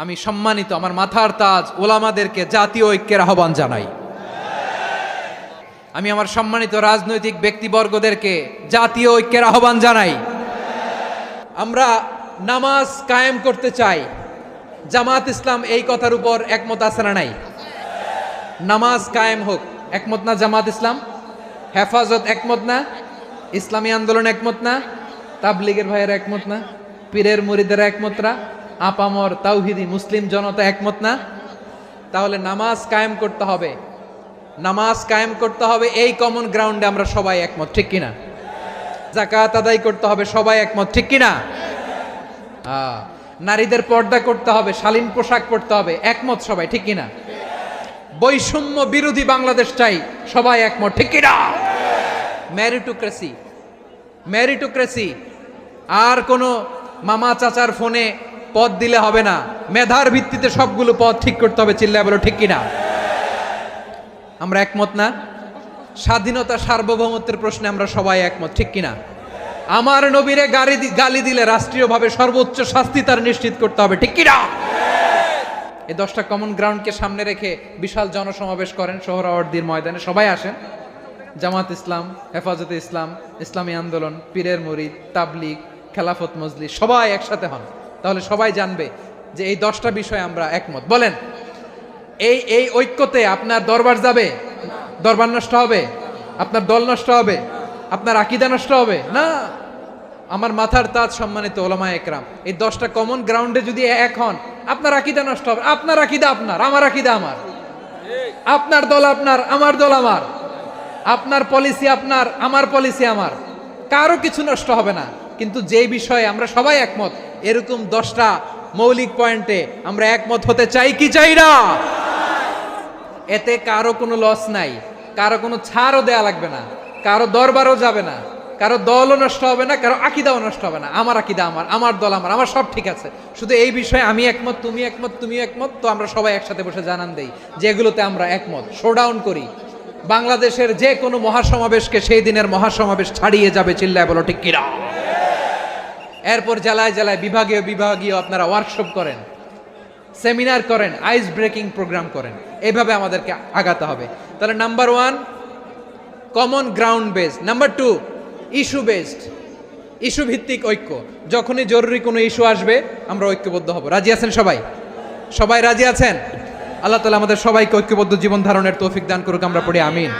আমি সম্মানিত আমার মাথার তাজ ওলামাদেরকে জাতীয় ঐক্যের আহ্বান জানাই। আমি আমার সম্মানিত রাজনৈতিক ব্যক্তিবর্গদেরকে জাতীয় ঐক্যের আহ্বান জানাই। আমরা নামাজ কায়েম করতে চাই। জামাত ইসলাম এই কথার উপর একমত আছে না নাই? নামাজ কায়েম হোক, একমত না জামাত ইসলাম? হেফাজত একমত না? ইসলামী আন্দোলন একমত না? তাবলীগের ভাইয়েরা একমত না? পীরের মুরিদেরা একমত না? আপামর তাওহিদি মুসলিম জনতা একমত না? তাহলে নামাজ কায়েম করতে হবে। নামাজ কায়েম করতে হবে এই কমন গ্রাউন্ডে আমরা সবাই একমত, ঠিক কিনা? যাকাত আদায় করতে হবে, সবাই একমত, ঠিক কিনা? নারীদের পর্দা করতে হবে, শালীন পোশাক পরতে হবে, একমত সবাই, ঠিক কিনা? বৈষম্য বিরোধী বাংলাদেশ চাই, সবাই একমত, ঠিক কিনা? মেরিটোক্রেসি, মেরিটোক্রেসি, আর কোনো মামা চাচার ফোনে পদ দিলে হবে না, মেধার ভিত্তিতে সবগুলো পদ ঠিক করতে হবে, চিল্লায় বলো ঠিক কিনা? আমরা একমত না? স্বাধীনতা সার্বভৌমত্বের প্রশ্নে আমরা সবাই একমত, ঠিক কিনা? আমার নবীরে গালি দিলে রাষ্ট্রীয়ভাবে সর্বোচ্চ শাস্তি তার নিশ্চিত করতে হবে, ঠিক কিনা? এই 10টা কমন গ্রাউন্ডকে সামনে রেখে বিশাল জনসমাবেশ করেন সোহরাওয়ার্দীর ময়দানে, সবাই আসেন। জামাত ইসলাম, হেফাজতে ইসলাম, ইসলামী আন্দোলন, পীরের মুরিদ, তাবলীগ, খেলাফত মজলিস, সবাই একসাথে হন, তাহলে সবাই জানবে যে এই 10টা বিষয়ে আমরা একমত। বলেন, এই ঐক্যতে আপনার দরবার যাবে? দরবার নষ্ট হবে? আপনার দল নষ্ট হবে? আপনার আকীদা নষ্ট হবে না? আমার মাথার তাজ সম্মানিত ওলামায়ে একরাম, এই 10টা কমন গ্রাউন্ডে যদি এক হন, আপনার আকীদা নষ্ট হবে। আপনার আকীদা আপনার, আমার আকীদা আমার, আপনার দল আপনার, আমার দল আমার, আপনার পলিসি আপনার, আমার পলিসি আমার, কারো কিছু নষ্ট হবে না। কিন্তু যে বিষয়ে আমরা সবাই একমত, এরকম 10টা মৌলিক পয়েন্টে আমরা একমত হতে চাই কি চাই না? এতে কারো কোনো লস নাই, কারো কোনো ছাড়ও দেয়া লাগবে না, কারো দরবারও যাবে না, কারো দলও নষ্ট হবে না, কারো আকীদাও নষ্ট হবে না। আমার আকীদা আমার, আমার দল আমার, আমার সব ঠিক আছে। শুধু এই বিষয়ে আমি একমত, তুমি একমত, তুমি একমত, তো আমরা সবাই একসাথে বসে জানান দেই যেগুলোতে আমরা একমত, শোডাউন করি। বাংলাদেশের যে কোনো মহাসমাবেশকে সেই দিনের মহাসমাবেশ ছাড়িয়ে যাবে, চিল্লায় বলো ঠিক কিনা? এরপর জেলায় জেলায় বিভাগীয় বিভাগীয় আপনারা ওয়ার্কশপ করেন, সেমিনার করেন, আইস ব্রেকিং প্রোগ্রাম করেন, এইভাবে আমাদেরকে আগাতে হবে। তাহলে number 1 common ground based, number 2 issue based, issue ভিত্তিক ঐক্য। যখনই জরুরি কোনো ইস্যু আসবে আমরা ঐক্যবদ্ধ হব। রাজি আছেন সবাই? সবাই রাজি আছেন? আল্লাহ তাআলা আমাদের সবাইকে ঐক্যবদ্ধ জীবন ধারণের তৌফিক দান করুক, আমরা পড়ি আমিন।